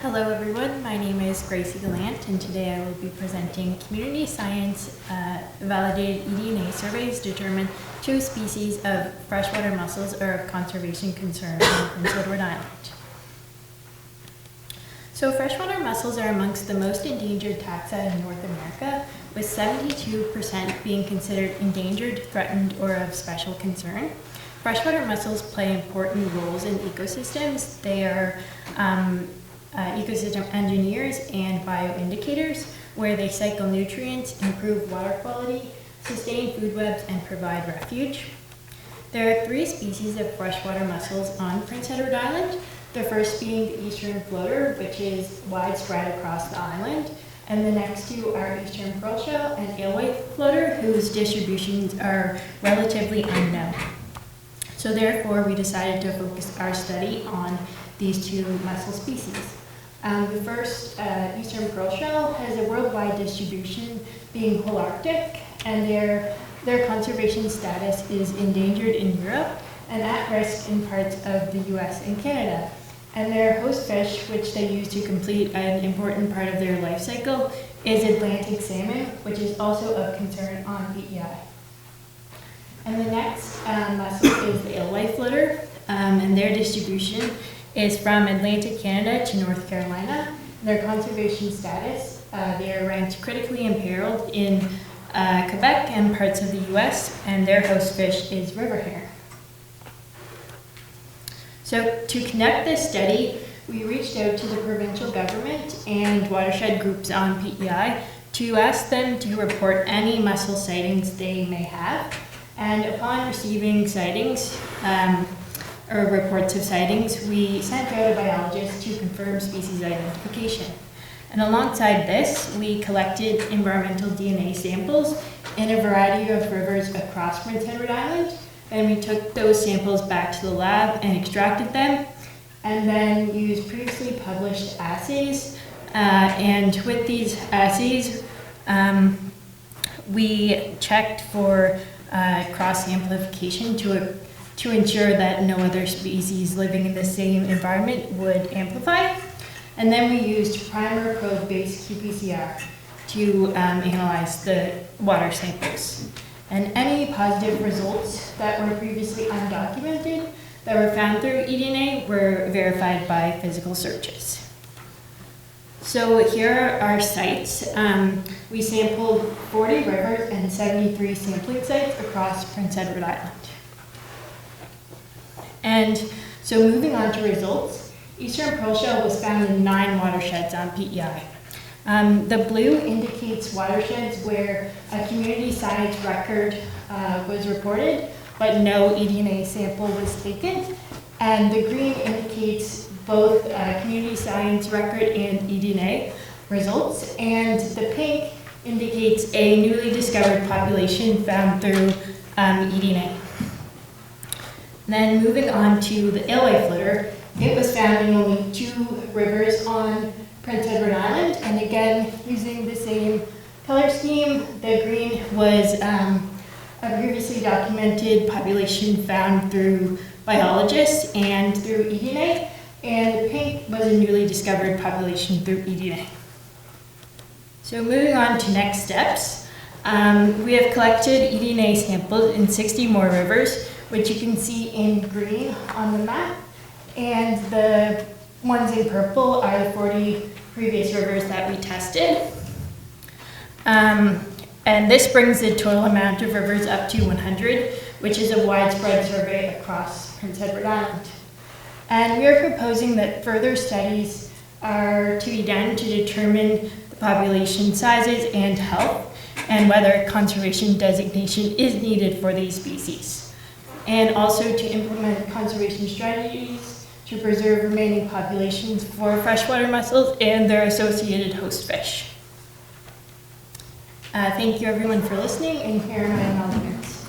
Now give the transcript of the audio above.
Hello everyone, my name is Gallant, and today I will be presenting community science validated eDNA surveys determine 2 species of freshwater mussels are of conservation concern in Prince Edward Island. So freshwater mussels are amongst the most endangered taxa in North America, with 72% being considered endangered, threatened, or of special concern. Freshwater mussels play important roles in ecosystems. They are ecosystem engineers and bioindicators, where they cycle nutrients, improve water quality, sustain food webs, and provide refuge. There are 3 species of freshwater mussels on Prince Edward Island, the first being the eastern floater, which is widespread across the island, and the next 2 are eastern pearlshell and alewife floater, whose distributions are relatively unknown. So therefore, we decided to focus our study on these 2 mussel species. The first, eastern pearlshell, has a worldwide distribution, being holarctic, and their conservation status is endangered in Europe and at risk in parts of the US and Canada. And their host fish, which they use to complete an important part of their life cycle, is Atlantic salmon, which is also of concern on PEI. And the next mussel is the alewife floater, and their distribution is from Atlantic Canada to North Carolina. Their conservation status, they are ranked critically imperiled in Quebec and parts of the US, and their host fish is river herring. So to conduct this study, we reached out to the provincial government and watershed groups on PEI to ask them to report any mussel sightings they may have. And upon receiving sightings, or reports of sightings, we sent out a biologist to confirm species identification. And alongside this, we collected environmental DNA samples in a variety of rivers across Prince Edward Island. And we took those samples back to the lab and extracted them, and then used previously published assays. And with these assays, we checked for cross-amplification to ensure that no other species living in the same environment would amplify. And then we used primer probe-based qPCR to analyze the water samples. And any positive results that were previously undocumented that were found through eDNA were verified by physical searches. So here are our sites. We sampled 40 rivers and 73 sampling sites across Prince Edward Island. And so moving on to results, eastern pearlshell was found in 9 watersheds on PEI. The blue indicates watersheds where a community science record was reported, but no eDNA sample was taken. And the green indicates both community science record and eDNA results. And the pink indicates a newly discovered population found through eDNA. Then moving on to the alewife floater, it was found in only 2 rivers on Prince Edward Island, and again, using the same color scheme, the green was a previously documented population found through biologists and through eDNA, and the pink was a newly discovered population through eDNA. So moving on to next steps, we have collected eDNA samples in 60 more rivers, which you can see in green on the map, and the ones in purple are the 40 previous rivers that we tested. And this brings the total amount of rivers up to 100, which is a widespread survey across Prince Edward Island. And we are proposing that further studies are to be done to determine the population sizes and health, and whether conservation designation is needed for these species. And also to implement conservation strategies to preserve remaining populations for freshwater mussels and their associated host fish. Thank you everyone for listening, and here are my acknowledgements.